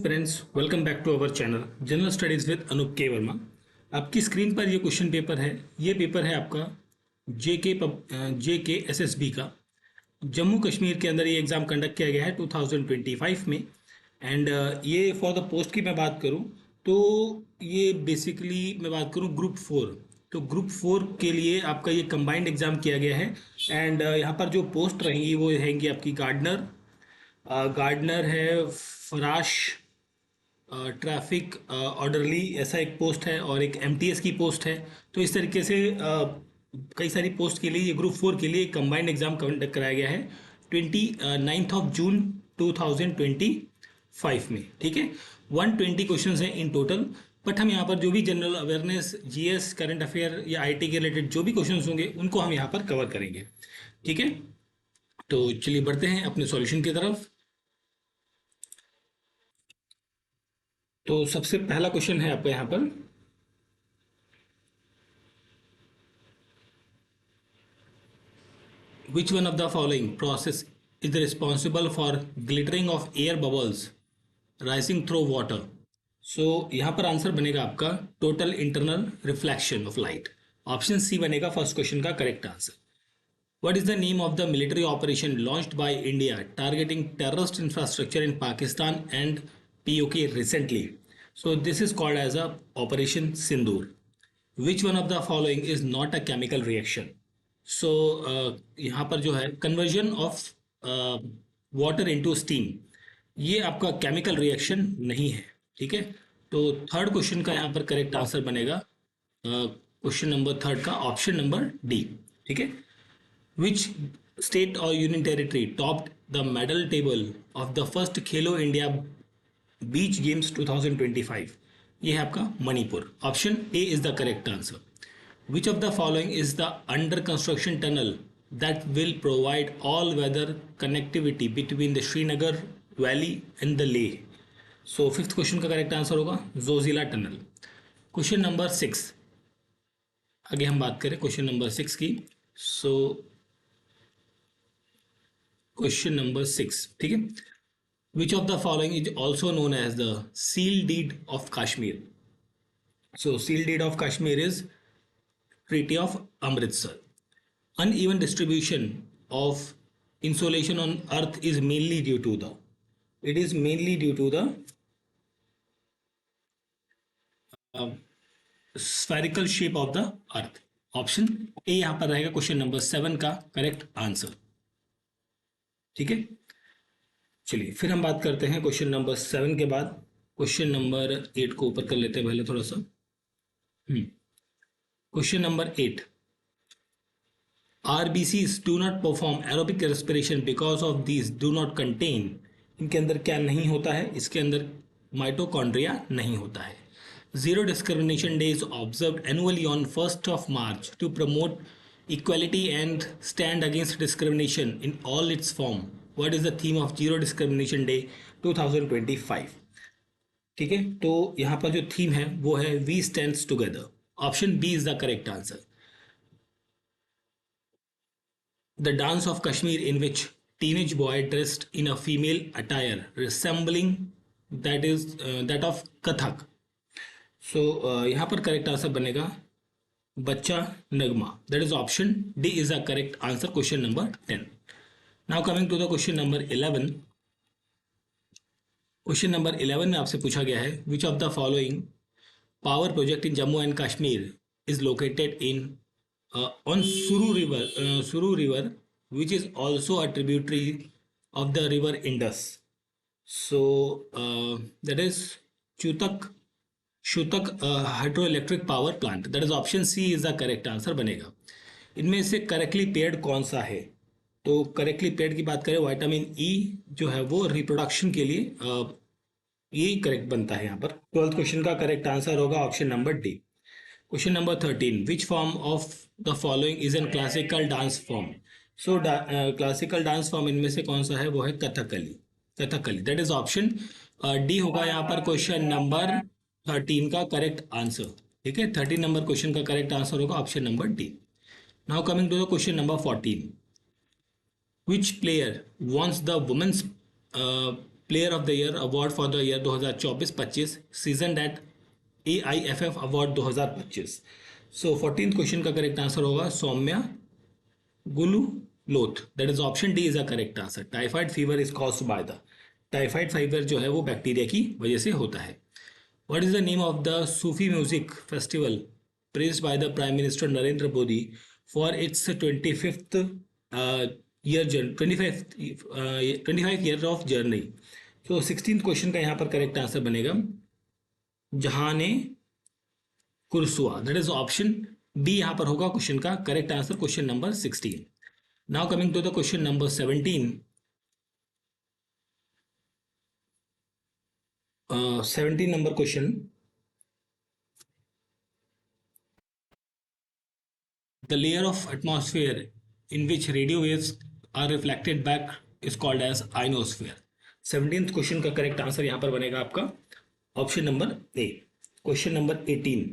Friends, welcome back to our channel general studies with Anoop K Verma. आपकी screen पर ये question paper है। ये पेपर है आपका जे के एसएसबी का। जम्मू कश्मीर के अंदर ये एग्ज़ाम कंडक्ट किया गया है 2025 में। एंड ये फॉर द पोस्ट की मैं बात करूँ तो ये बेसिकली मैं बात करूँ ग्रुप 4। तो ग्रुप 4 के लिए आपका ये कंबाइंड एग्ज़ाम किया गया है। एंड यहाँ पर जो पोस्ट रहेंगी वो रहेंगी आपकी गार्डनर है, फराश ट्रैफिक ऑर्डरली ऐसा एक पोस्ट है, और एक एमटीएस की पोस्ट है। तो इस तरीके से कई सारी पोस्ट के लिए ये ग्रुप 4 के लिए कंबाइंड एग्जाम कंडक्ट कराया गया है 29 जून 2025 में। ठीक है, 120 क्वेश्चन हैं इन टोटल। बट हम यहाँ पर जो भी general awareness, GS, current affair या आईटी के रिलेटेड जो भी क्वेश्चन होंगे उनको हम यहाँ पर कवर करेंगे। ठीक है, तो चलिए बढ़ते हैं अपने सॉल्यूशन की तरफ। तो सबसे पहला क्वेश्चन है आपका यहाँ पर, which one of the following process is responsible for glittering of air bubbles rising through water? सो यहाँ पर आंसर बनेगा आपका total internal reflection of light. Option C बनेगा फर्स्ट क्वेश्चन का correct answer. What is the name of the military operation launched by India targeting terrorist infrastructure in Pakistan and POK recently? So this is called as a Operation Sindoor. Which one of the following is not a chemical reaction? So यहाँ पर जो है conversion of water into steam, ये आपका chemical reaction नहीं है। ठीक है, तो थर्ड क्वेश्चन का यहाँ पर करेक्ट आंसर बनेगा क्वेश्चन नंबर थर्ड का ऑप्शन नंबर डी। ठीक है, Which state or union territory topped the medal table of the first Khelo India Beach Games 2025? ये है आपका Manipur. Option A is the correct answer. Which of the following is the under construction tunnel that will provide all weather connectivity between the Srinagar Valley and the Leh? So fifth question का correct answer होगा Zoji La tunnel. Question number 6, आगे हम बात करें question number 6 की। So question number 6, ठीक है, which of the following is also known as the seal deed of Kashmir? So seal deed of Kashmir is treaty of Amritsar. Uneven distribution of insolation on earth is mainly due to the, it is mainly due to the spherical shape of the earth. Option A यहां पर रहेगा question number 7 का correct answer. ठीक है, चलिए फिर हम बात करते हैं क्वेश्चन नंबर 7 के बाद क्वेश्चन नंबर 8 को ऊपर कर लेते हैं पहले थोड़ा सा। Question number 8, RBCs do not perform aerobic respiration because of these do not contain, इनके अंदर क्या नहीं होता है? इसके अंदर माइटोकॉन्ड्रिया नहीं होता है। Zero discrimination day is observed annually on 1st of March to promote equality and stand against discrimination in all its form. What is the theme of Zero Discrimination Day 2025? ठीक है, तो यहाँ पर जो थीम है वो है We Stands Together. Option B is the correct answer. The dance of Kashmir in which teenage boy dressed in a female attire resembling that of Kathak. So यहाँ पर करेक्ट आंसर बनेगा बच्चा Nagma. That is option D is the correct answer question number 10। Now coming to the question number 11। Question number 11 में आपसे पूछा गया है which of the following power project in Jammu and Kashmir is located in on Suru river, which is also a tributary of the river Indus. So that is Shutak hydroelectric power plant. That is option C is the correct answer बनेगा। इनमें से correctly paid कौन सा है? तो correctly paid की बात करें, विटामिन ई जो है वो रिप्रोडक्शन के लिए यही करेक्ट बनता है यहाँ पर। 12th क्वेश्चन का करेक्ट आंसर होगा option number D. Question number 13, which form of the following is an classical dance form? So classical dance form इनमें से कौन सा है? वो है Kathakali. That is option D होगा यहाँ पर क्वेश्चन नंबर 13 का करेक्ट आंसर। ठीक है, 13 नंबर क्वेश्चन का करेक्ट आंसर होगा option number D. Now coming to the question number 14, which player won the women's player of the year award for the year 2024-25 season at AIFF award 2025। So 14th question का correct answer होगा Soumya Guguloth. That is option D is a correct answer. Typhoid fever is caused by the, typhoid fever जो है वो bacteria की वजह से होता है। What is the name of the Sufi music festival praised by the prime minister Narendra Modi for its 25th year 25 year of journey. तो 16th question का यहाँ पर करेक्ट आंसर बनेगा जहाने कुरसुआ। दैट इज ऑप्शन बी यहाँ पर होगा क्वेश्चन का correct answer, question number 16। Now coming to the question number 17। 17 number question. The layer of atmosphere in which radio waves are reflected back is called as ionosphere. 17th question का correct answer यहां पर बनेगा आपका option number A. Question number 18।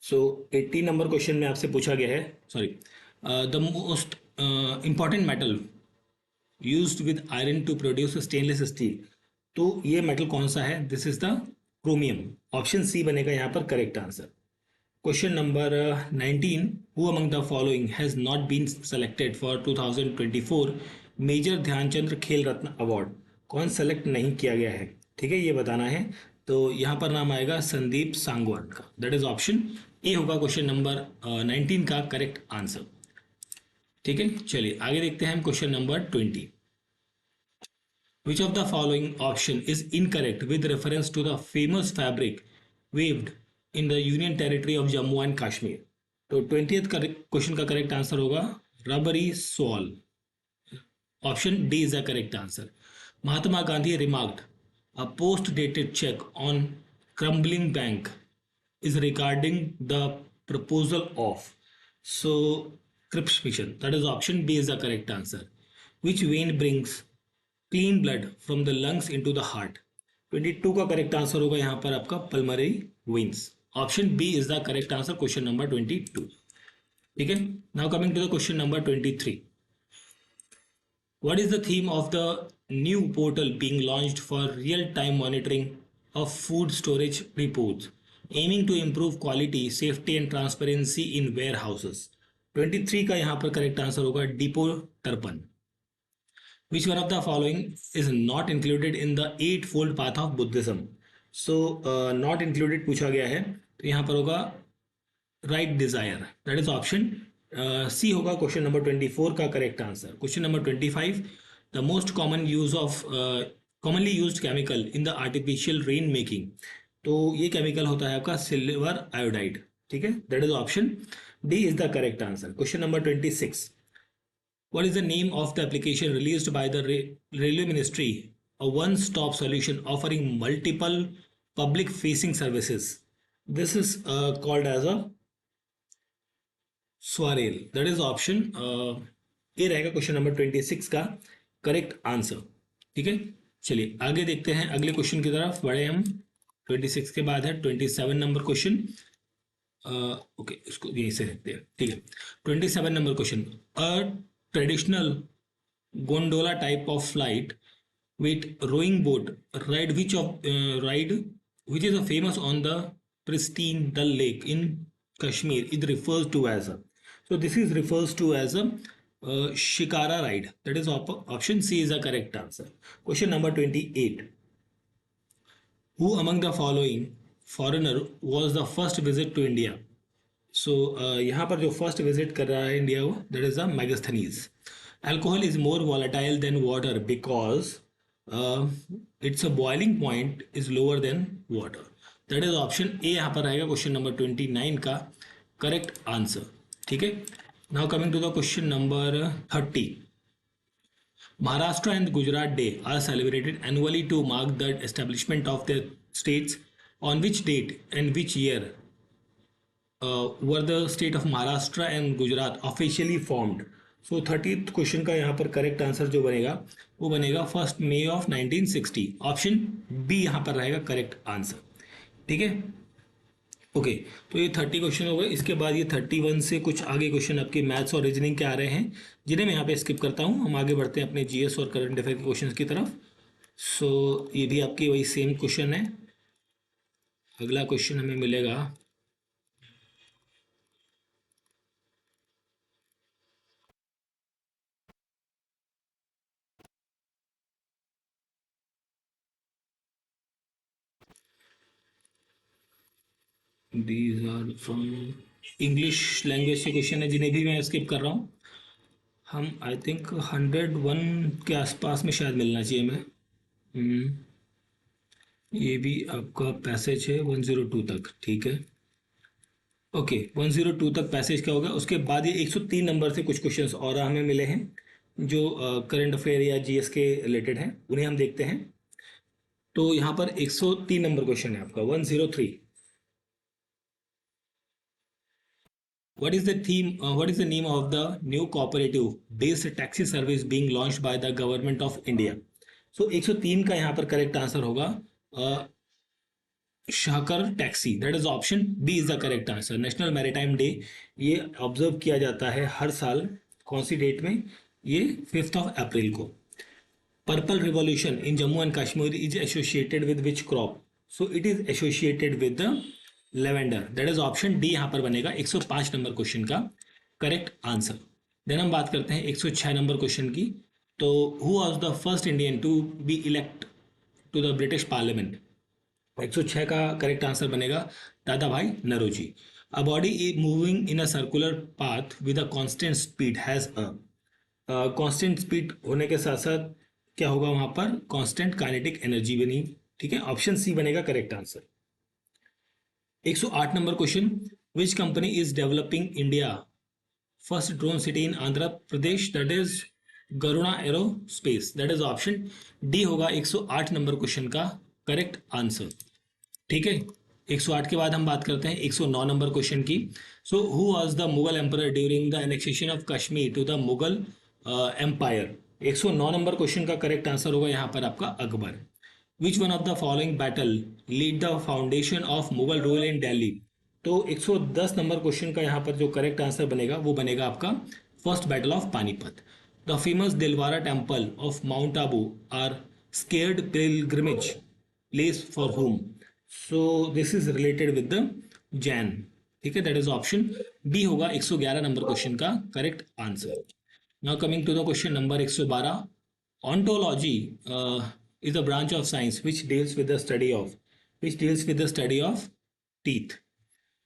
So 18 number question में आपसे पूछा गया है, sorry, the most important metal used with iron to produce stainless steel. तो ये मेटल कौन सा है? This is the chromium. Option C बनेगा यहाँ पर correct answer. Question number 19। Who among the following has not been selected for 2024 major Dhyan Chandra खेल रत्न award. कौन सेलेक्ट नहीं किया गया है, ठीक है, ये बताना है। तो यहाँ पर नाम आएगा संदीप सांगवान का। दैट इज ऑप्शन ए होगा क्वेश्चन नंबर 19 का करेक्ट आंसर। ठीक है, चलिए आगे देखते हैं हम question number 20। Which of the following option is incorrect with reference to the famous fabric waved in the Union Territory of Jammu and Kashmir? तो 20th क्वेश्चन का करेक्ट आंसर होगा रबरी सॉल। Option D is the correct answer. Mahatma Gandhi remarked a post dated check on crumbling bank is regarding the proposal of, so Cripps mission. That is option B is the correct answer. Which vein brings clean blood from the lungs into the heart? 22 का correct answer होगा यहाँ पर आपका pulmonary veins. Option B is the correct answer, question number 22। ठीक है, now coming to the question number 23। What is the theme of the new portal being launched for real-time monitoring of food storage reports, aiming to improve quality, safety and transparency in warehouses? 23 का यहाँ पर correct answer होगा depot टर्पन। Which one of the following is not included in the eightfold path of Buddhism? So not included पूछा गया है, तो यहाँ पर होगा right desire. That is option सी होगा क्वेश्चन नंबर 24 का correct answer. Question number 25। The most common use of commonly used chemical in the artificial rain making. तो ये केमिकल होता है आपका सिल्वर आयोडाइड। ठीक है, that is option D is the correct answer. Question number 26। What is the name of the application released by the Railway Ministry? A one-stop solution offering multiple public-facing services. This is called as a Swarel. That is option ए रहेगा question number 26 का correct answer. ठीक है, चलिए आगे देखते हैं अगले question की तरफ बढ़े हम। 26 के बाद है 27 नंबर क्वेश्चन। ओके, इसको यहीं से देखते हैं। ठीक है, 27 number question. A traditional gondola type of flight with rowing boat ride which is famous on the pristine Dal Lake in Kashmir is refers to as a, so this is refers to as a shikara ride. That is option C is the correct answer. Question number 28. Who among the following foreigner was the first visit to India? सो यहाँ पर जो first visit कर रहा है India वो, that is the Megasthenes. Alcohol is more volatile than water because its a boiling point is lower than water. That is option A यहाँ पर रहेगा क्वेश्चन नंबर 29 का करेक्ट आंसर। ठीक है, now coming to the question number 30। Maharashtra and Gujarat Day are celebrated annually to mark the establishment of their states. On which date and which year were the state of Maharashtra and Gujarat officially formed? So 30th question का यहाँ पर correct answer जो बनेगा वो बनेगा 1 मई of 1960। Option B यहाँ पर रहेगा करेक्ट आंसर। ठीक है, ओके, तो ये 30 क्वेश्चन हो गए। इसके बाद ये 31 से कुछ आगे क्वेश्चन आपके मैथ्स और रीजनिंग के आ रहे हैं, जिन्हें मैं यहाँ पे स्किप करता हूँ। हम आगे बढ़ते हैं अपने जीएस और करंट अफेयर के क्वेश्चन की तरफ। सो ये भी आपकी वही सेम क्वेश्चन है। अगला क्वेश्चन हमें मिलेगा, these are from English language के क्वेश्चन है, जिन्हें भी मैं स्किप कर रहा हूँ। हम आई थिंक 101 के आसपास में शायद मिलना चाहिए हमें। ये भी आपका पैसेज है 102 तक, ठीक है। ओके, 102 तक पैसेज क्या होगा। उसके बाद ये 103 नंबर से कुछ क्वेश्चंस और हमें मिले हैं, जो करंट अफेयर या जीएस के रिलेटेड हैं, उन्हें हम देखते हैं। तो यहाँ पर 103 नंबर क्वेश्चन है आपका, 103। What is the theme? What is the name of the new cooperative-based taxi service being launched by the government of India? So 103 का यहाँ पर करेक्ट आंसर होगा शाकर taxi. That is option B is the correct answer. National maritime day ये observe किया जाता है हर साल। कौन सी डेट में? ये 5 अप्रैल को। Purple revolution in Jammu and Kashmir is associated with which crop? So it is associated with the lavender. That is option D यहाँ पर बनेगा 105 नंबर क्वेश्चन का करेक्ट आंसर। देन हम बात करते हैं 106 नंबर क्वेश्चन की। तो who was the first Indian to be elect to the British parliament? 106 का करेक्ट आंसर बनेगा Dadabhai Naoroji. A body is moving in a circular path with a constant speed has a, constant speed होने के साथ साथ क्या होगा वहां पर? कांस्टेंट काइनेटिक एनर्जी बनी। ठीक है, ऑप्शन सी बनेगा correct answer. 108 number question, which company is developing India first drone city in Andhra Pradesh? That is Garuda aerospace. That is option D होगा 108 नंबर क्वेश्चन का करेक्ट आंसर। ठीक है, 108 के बाद हम बात करते हैं 109 नंबर क्वेश्चन की। So who was the Mughal emperor during the annexation of Kashmir to the Mughal empire? 109 number question का करेक्ट आंसर होगा यहाँ पर आपका Akbar. Which one of the following battle lead the foundation of Mughal rule in Delhi? तो 110 नंबर क्वेश्चन का यहाँ पर जो करेक्ट आंसर बनेगा वो बनेगा आपका first battle of Panipat. The famous Dilwara temple of Mount Abu are sacred pilgrimage place for whom? So this is related with the Jain. ठीक है, दैट इज ऑप्शन बी होगा 111 नंबर क्वेश्चन का correct answer. Now coming to the question number 112। Ontology is a branch of science which deals with the study of teeth.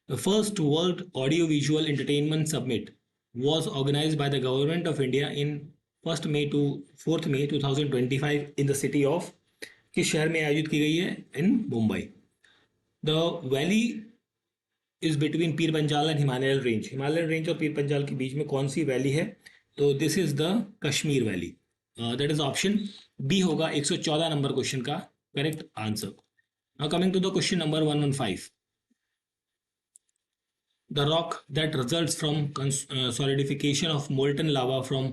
The first World Audiovisual Entertainment Summit was organized by the Government of India in 1st May to 4th May 2025 in the city of, किस शहर में आयोजित की गई है? In Mumbai. The valley is between Pir Panjal and Himalayan range. Himalayan range और पीर पंजाल के बीच में कौन सी वैली है? तो this is the Kashmir valley. That is option B होगा 114 नंबर क्वेश्चन का correct answer. Now coming to the question number 115। The rock that results from solidification of molten lava from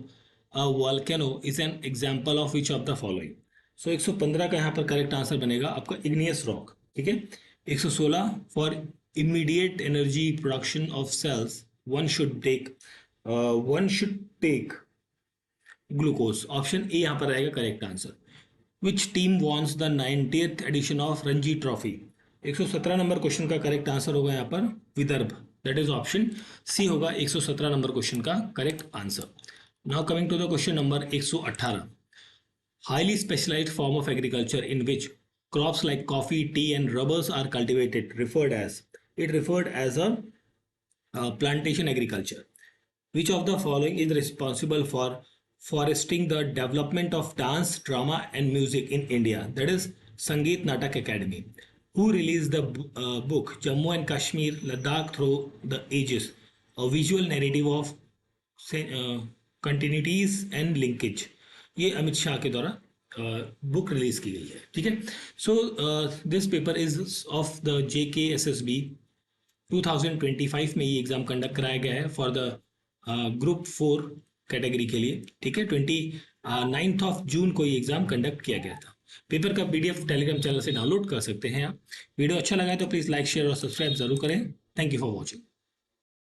a volcano is an example of which of the following? So 115 का यहाँ पर correct answer बनेगा आपका igneous rock. ठीक है, 116 for immediate energy production of cells one should take glucose. Option A यहाँ पर रहेगा correct answer. Which team won the 90th edition of Ranji trophy? 117 number question का करेक्ट आंसर होगा यहाँ पर Vidarbha. That is option C होगा 117 नंबर क्वेश्चन का correct answer. Now coming to the question number 118। Highly specialised form of agriculture in which crops like coffee, tea and rubbers are cultivated referred as a plantation agriculture. Which of the following is responsible for foresting the development of dance, drama, and music in India? That is Sangeet Natak Academy. Who released the book Jammu and Kashmir, Ladakh Through the Ages, a visual narrative of continuities and linkage? ये अमित शाह के द्वारा book release की गई है। ठीक है, so this paper is of the JKSSB 2025 में ये एग्जाम कंडक्ट कराया गया है फॉर द ग्रुप 4 कैटेगरी के लिए। ठीक है, 29 जून को ये एग्जाम कंडक्ट किया गया था। पेपर का पीडीएफ टेलीग्राम चैनल से डाउनलोड कर सकते हैं आप। वीडियो अच्छा लगा है तो प्लीज़ लाइक शेयर और सब्सक्राइब जरूर करें। Thank you for watching.